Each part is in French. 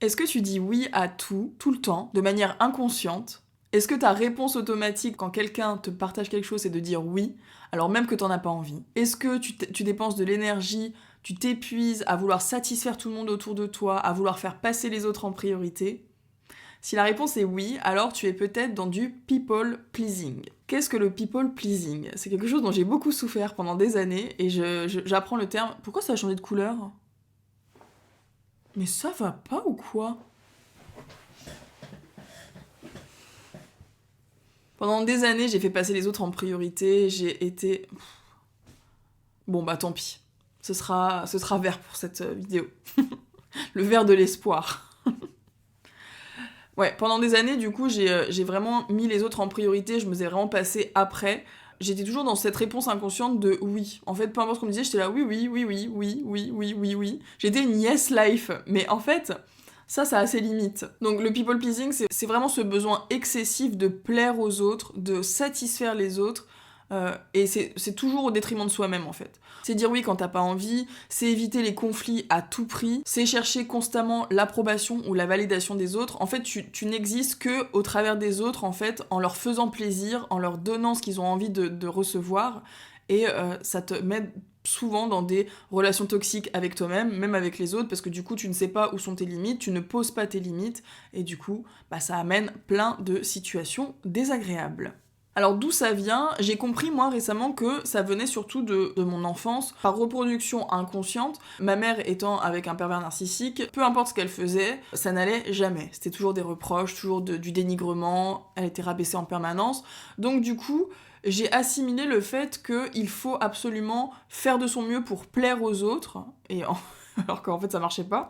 Est-ce que tu dis oui à tout, tout le temps, de manière inconsciente? Est-ce que ta réponse automatique quand quelqu'un te partage quelque chose, c'est de dire oui, alors même que t'en as pas envie? Est-ce que tu dépenses de l'énergie, tu t'épuises à vouloir satisfaire tout le monde autour de toi, à vouloir faire passer les autres en priorité? Si la réponse est oui, alors tu es peut-être dans du people pleasing. Qu'est-ce que le people pleasing? C'est quelque chose dont j'ai beaucoup souffert pendant des années et j'apprends le terme. Pourquoi ça a changé de couleur? Mais ça va pas ou quoi? Pendant des années, j'ai fait passer les autres en priorité, j'ai été... Bon bah tant pis. Ce sera vert pour cette vidéo. Le vert de l'espoir. Ouais, pendant des années, du coup, j'ai vraiment mis les autres en priorité, je me faisais vraiment passer après. J'étais toujours dans cette réponse inconsciente de oui. En fait, peu importe ce qu'on me disait, j'étais là oui, oui, oui, oui, oui, oui, oui, oui, oui. J'étais une yes life. Mais en fait, ça a ses limites. Donc le people pleasing, c'est vraiment ce besoin excessif de plaire aux autres, de satisfaire les autres, et c'est toujours au détriment de soi-même en fait. C'est dire oui quand t'as pas envie, c'est éviter les conflits à tout prix, c'est chercher constamment l'approbation ou la validation des autres. En fait, tu n'existes que au travers des autres, en fait, en leur faisant plaisir, en leur donnant ce qu'ils ont envie de recevoir, et ça te met souvent dans des relations toxiques avec toi-même, même avec les autres, parce que du coup tu ne sais pas où sont tes limites, tu ne poses pas tes limites, et du coup ça amène plein de situations désagréables. Alors d'où ça vient? J'ai compris moi récemment que ça venait surtout de mon enfance, par reproduction inconsciente. Ma mère étant avec un pervers narcissique, peu importe ce qu'elle faisait, ça n'allait jamais. C'était toujours des reproches, toujours du dénigrement, elle était rabaissée en permanence. Donc du coup, j'ai assimilé le fait qu'il faut absolument faire de son mieux pour plaire aux autres, alors qu'en fait ça marchait pas.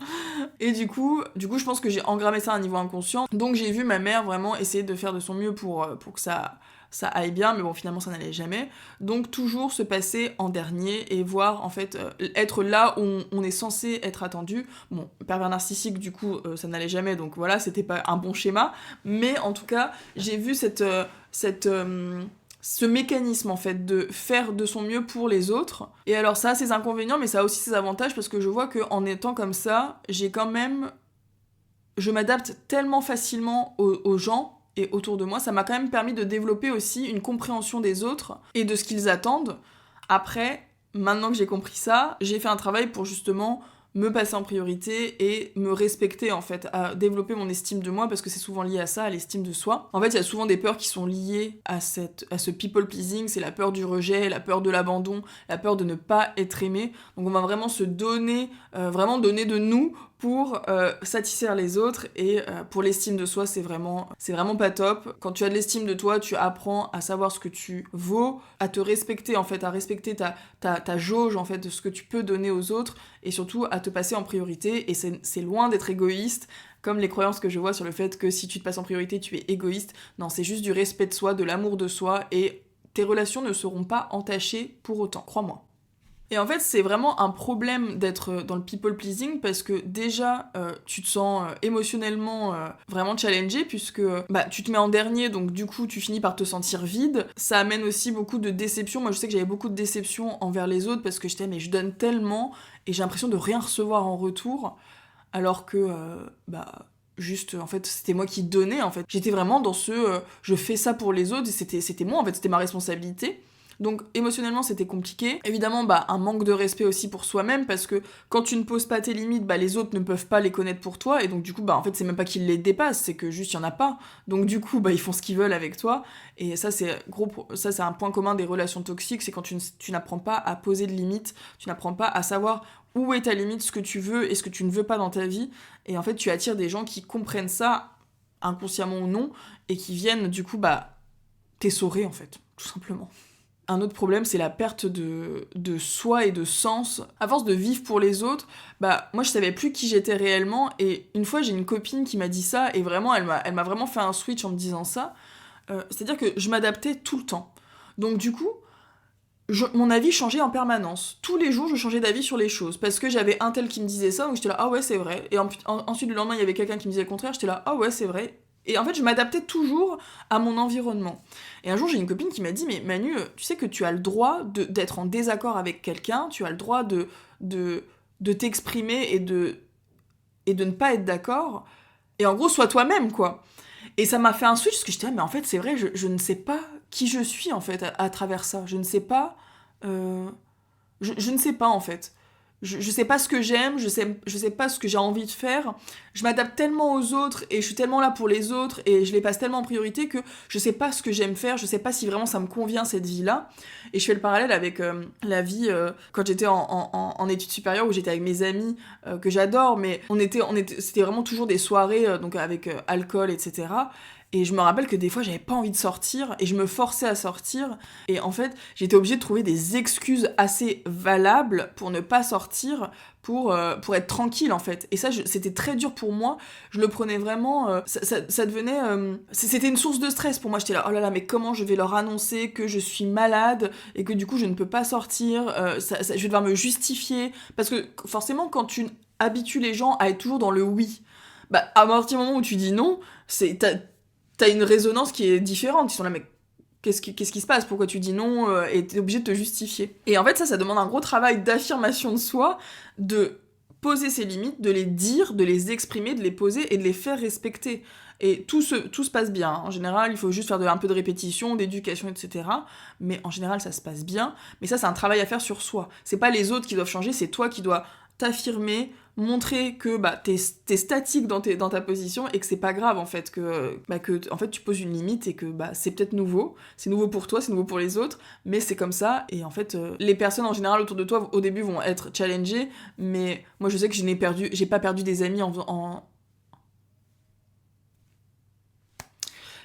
Et du coup, je pense que j'ai engrammé ça à un niveau inconscient. Donc j'ai vu ma mère vraiment essayer de faire de son mieux pour que ça aille bien, mais bon, finalement, ça n'allait jamais. Donc toujours se passer en dernier et voir, en fait, être là où on est censé être attendu. Bon, pervers narcissique, du coup, ça n'allait jamais, donc voilà, c'était pas un bon schéma. Mais en tout cas, j'ai vu ce mécanisme en fait de faire de son mieux pour les autres. Et alors ça a ses inconvénients mais ça a aussi ses avantages parce que je vois qu'en étant comme ça, je m'adapte tellement facilement aux gens et autour de moi, ça m'a quand même permis de développer aussi une compréhension des autres et de ce qu'ils attendent. Après, maintenant que j'ai compris ça, j'ai fait un travail pour justement me passer en priorité et me respecter en fait, à développer mon estime de moi parce que c'est souvent lié à ça, à l'estime de soi. En fait, il y a souvent des peurs qui sont liées à ce people pleasing, c'est la peur du rejet, la peur de l'abandon, la peur de ne pas être aimé. Donc on va vraiment se donner, vraiment donner de nous pour satisfaire les autres et pour l'estime de soi, c'est vraiment pas top. Quand tu as de l'estime de toi, tu apprends à savoir ce que tu vaux, à te respecter en fait, à respecter ta jauge en fait de ce que tu peux donner aux autres et surtout à te passer en priorité et c'est loin d'être égoïste comme les croyances que je vois sur le fait que si tu te passes en priorité, tu es égoïste. Non, c'est juste du respect de soi, de l'amour de soi et tes relations ne seront pas entachées pour autant, crois-moi. Et en fait, c'est vraiment un problème d'être dans le people pleasing parce que déjà, tu te sens émotionnellement vraiment challengé puisque tu te mets en dernier, donc du coup, tu finis par te sentir vide. Ça amène aussi beaucoup de déception. Moi, je sais que j'avais beaucoup de déception envers les autres parce que j'étais, mais je donne tellement et j'ai l'impression de rien recevoir en retour, alors que, juste, en fait, c'était moi qui donnais, en fait. J'étais vraiment dans je fais ça pour les autres, et c'était moi, en fait, c'était ma responsabilité. Donc émotionnellement c'était compliqué. Évidemment un manque de respect aussi pour soi-même parce que quand tu ne poses pas tes limites, les autres ne peuvent pas les connaître pour toi et donc du coup en fait c'est même pas qu'ils les dépassent, c'est que juste il y en a pas. Donc du coup ils font ce qu'ils veulent avec toi et ça c'est un point commun des relations toxiques, c'est quand tu n'apprends pas à poser de limites, tu n'apprends pas à savoir où est ta limite, ce que tu veux et ce que tu ne veux pas dans ta vie et en fait tu attires des gens qui comprennent ça inconsciemment ou non et qui viennent du coup t'essorer en fait, tout simplement. Un autre problème, c'est la perte de soi et de sens. À force de vivre pour les autres, moi je savais plus qui j'étais réellement. Et une fois, j'ai une copine qui m'a dit ça, et vraiment, elle m'a vraiment fait un switch en me disant ça. C'est-à-dire que je m'adaptais tout le temps. Donc du coup, mon avis changeait en permanence. Tous les jours, je changeais d'avis sur les choses. Parce que j'avais un tel qui me disait ça, donc j'étais là, ah ouais, c'est vrai. Et ensuite, le lendemain, il y avait quelqu'un qui me disait le contraire, j'étais là, ah ouais, c'est vrai. Et en fait, je m'adaptais toujours à mon environnement. Et un jour, j'ai une copine qui m'a dit, mais Manu, tu sais que tu as le droit d'être en désaccord avec quelqu'un, tu as le droit de t'exprimer et et de ne pas être d'accord. Et en gros, sois toi-même, quoi. Et ça m'a fait un switch, parce que j'étais là, mais en fait, c'est vrai, je ne sais pas qui je suis, en fait, à travers ça. Je ne sais pas... je ne sais pas, en fait. Je sais pas ce que j'aime, je sais pas ce que j'ai envie de faire. Je m'adapte tellement aux autres et je suis tellement là pour les autres et je les passe tellement en priorité que je sais pas ce que j'aime faire, je sais pas si vraiment ça me convient cette vie-là. Et je fais le parallèle avec la vie quand j'étais en études supérieures où j'étais avec mes amis que j'adore, mais c'était vraiment toujours des soirées donc avec alcool, etc. Et je me rappelle que des fois, j'avais pas envie de sortir et je me forçais à sortir. Et en fait, j'étais obligée de trouver des excuses assez valables pour ne pas sortir, pour être tranquille, en fait. Et ça, c'était très dur pour moi. Je le prenais vraiment... ça devenait... c'était une source de stress pour moi. J'étais là, oh là là, mais comment je vais leur annoncer que je suis malade et que du coup, je ne peux pas sortir je vais devoir me justifier. Parce que forcément, quand tu habitues les gens à être toujours dans le oui, bah, à partir du moment où tu dis non, t'as une résonance qui est différente. Ils sont là, mais qu'est-ce qui se passe? Pourquoi tu dis non? Et t'es obligé de te justifier. Et en fait, ça demande un gros travail d'affirmation de soi, de poser ses limites, de les dire, de les exprimer, de les poser et de les faire respecter. Et tout se passe bien. En général, il faut juste faire un peu de répétition, d'éducation, etc. Mais en général, ça se passe bien. Mais ça, c'est un travail à faire sur soi. C'est pas les autres qui doivent changer, c'est toi qui dois t'affirmer, montrer que t'es statique dans ta position et que c'est pas grave en fait, que en fait tu poses une limite et que c'est peut-être nouveau, c'est nouveau pour toi, c'est nouveau pour les autres, mais c'est comme ça. Et en fait les personnes en général autour de toi au début vont être challengées, mais moi je sais que j'ai pas perdu des amis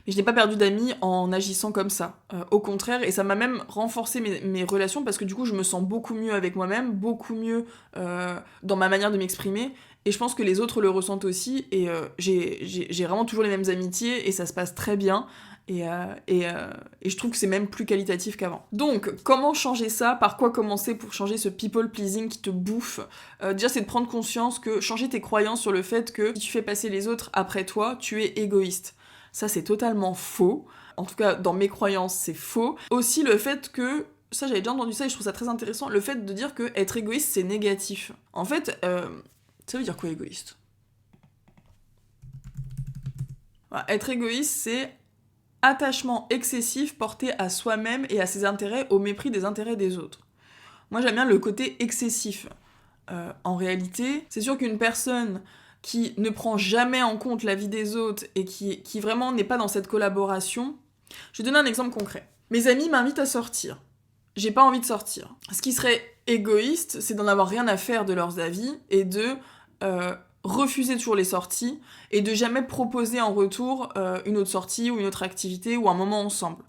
mais je n'ai pas perdu d'amis en agissant comme ça. Au contraire, et ça m'a même renforcé mes relations parce que du coup, je me sens beaucoup mieux avec moi-même, beaucoup mieux dans ma manière de m'exprimer. Et je pense que les autres le ressentent aussi. Et j'ai vraiment toujours les mêmes amitiés et ça se passe très bien. Et je trouve que c'est même plus qualitatif qu'avant. Donc, comment changer ça? Par quoi commencer pour changer ce people pleasing qui te bouffe? Déjà, c'est de prendre conscience que changer tes croyances sur le fait que si tu fais passer les autres après toi, tu es égoïste. Ça, c'est totalement faux. En tout cas, dans mes croyances, c'est faux. Aussi, le fait que... Ça, j'avais déjà entendu ça et je trouve ça très intéressant. Le fait de dire que être égoïste, c'est négatif. En fait, ça veut dire quoi, égoïste? Voilà, être égoïste, c'est attachement excessif porté à soi-même et à ses intérêts au mépris des intérêts des autres. Moi, j'aime bien le côté excessif. En réalité, c'est sûr qu'une personne qui ne prend jamais en compte la vie des autres et qui vraiment n'est pas dans cette collaboration... Je vais donner un exemple concret. Mes amis m'invitent à sortir. J'ai pas envie de sortir. Ce qui serait égoïste, c'est d'en avoir rien à faire de leurs avis et de refuser toujours les sorties et de jamais proposer en retour une autre sortie ou une autre activité ou un moment ensemble.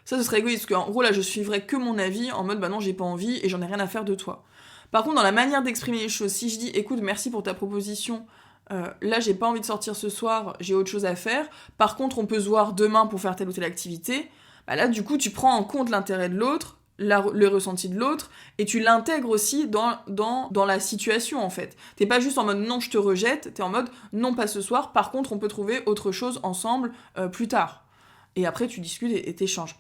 Ça, ce serait égoïste, parce qu'en gros, là, je suivrais que mon avis en mode, bah non, j'ai pas envie et j'en ai rien à faire de toi. Par contre, dans la manière d'exprimer les choses, si je dis, écoute, merci pour ta proposition, là, j'ai pas envie de sortir ce soir, j'ai autre chose à faire, par contre, on peut se voir demain pour faire telle ou telle activité, bah là, du coup, tu prends en compte l'intérêt de l'autre, le ressenti de l'autre, et tu l'intègres aussi dans la situation, en fait. T'es pas juste en mode, non, je te rejette, t'es en mode, non, pas ce soir, par contre, on peut trouver autre chose ensemble plus tard. Et après, tu discutes et t'échanges.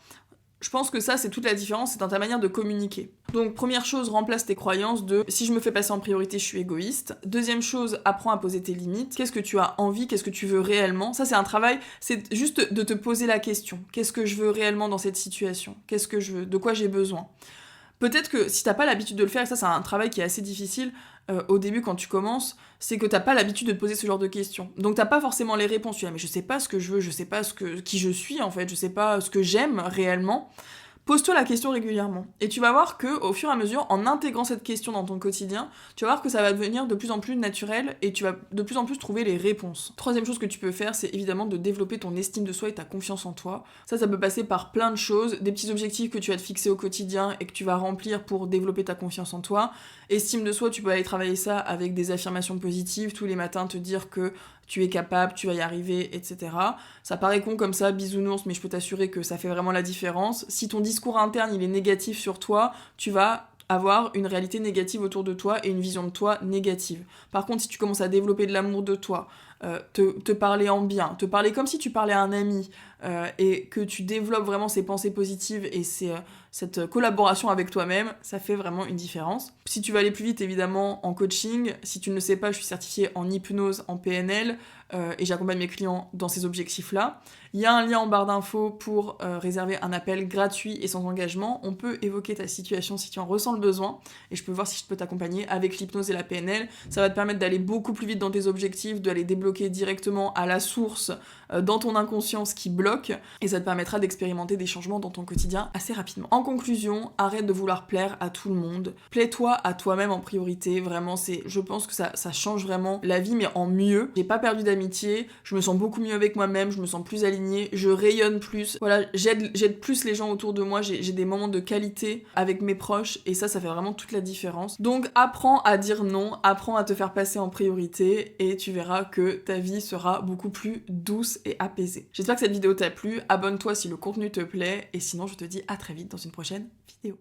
Je pense que ça, c'est toute la différence, c'est dans ta manière de communiquer. Donc, première chose, remplace tes croyances de « si je me fais passer en priorité, je suis égoïste ». Deuxième chose, apprends à poser tes limites. Qu'est-ce que tu as envie? Qu'est-ce que tu veux réellement? Ça, c'est un travail, c'est juste de te poser la question. Qu'est-ce que je veux réellement dans cette situation? Qu'est-ce que je veux? De quoi j'ai besoin? Peut-être que si t'as pas l'habitude de le faire, et ça, c'est un travail qui est assez difficile, au début, quand tu commences, c'est que t'as pas l'habitude de te poser ce genre de questions. Donc t'as pas forcément les réponses. Tu dis, mais je sais pas ce que je veux, je sais pas qui je suis, en fait, je sais pas ce que j'aime réellement. Pose-toi la question régulièrement. Et tu vas voir que, au fur et à mesure, en intégrant cette question dans ton quotidien, tu vas voir que ça va devenir de plus en plus naturel et tu vas de plus en plus trouver les réponses. Troisième chose que tu peux faire, c'est évidemment de développer ton estime de soi et ta confiance en toi. Ça peut passer par plein de choses, des petits objectifs que tu vas te fixer au quotidien et que tu vas remplir pour développer ta confiance en toi. Estime de soi, tu peux aller travailler ça avec des affirmations positives, tous les matins te dire que tu es capable, tu vas y arriver, etc. Ça paraît con comme ça, bisounours, mais je peux t'assurer que ça fait vraiment la différence. Si ton discours interne, il est négatif sur toi, tu vas avoir une réalité négative autour de toi et une vision de toi négative. Par contre, si tu commences à développer de l'amour de toi, te parler en bien, te parler comme si tu parlais à un ami, et que tu développes vraiment ces pensées positives et cette collaboration avec toi-même, ça fait vraiment une différence. Si tu veux aller plus vite, évidemment, en coaching, si tu ne le sais pas, je suis certifiée en hypnose, en PNL, et j'accompagne mes clients dans ces objectifs-là. Il y a un lien en barre d'infos pour réserver un appel gratuit et sans engagement. On peut évoquer ta situation si tu en ressens le besoin, et je peux voir si je peux t'accompagner avec l'hypnose et la PNL. Ça va te permettre d'aller beaucoup plus vite dans tes objectifs, d'aller débloquer directement à la source, dans ton inconscient, ce qui bloque, et ça te permettra d'expérimenter des changements dans ton quotidien assez rapidement. En conclusion, arrête de vouloir plaire à tout le monde. Plais-toi à toi-même en priorité. Vraiment, je pense que ça change vraiment la vie, mais en mieux. J'ai pas perdu d'amitié, je me sens beaucoup mieux avec moi-même, je me sens plus alignée, je rayonne plus. Voilà, j'aide plus les gens autour de moi, j'ai des moments de qualité avec mes proches, et ça fait vraiment toute la différence. Donc apprends à dire non, apprends à te faire passer en priorité, et tu verras que ta vie sera beaucoup plus douce et apaisée. J'espère que cette vidéo t'a plu, abonne-toi si le contenu te plaît, et sinon je te dis à très vite dans une prochaine vidéo.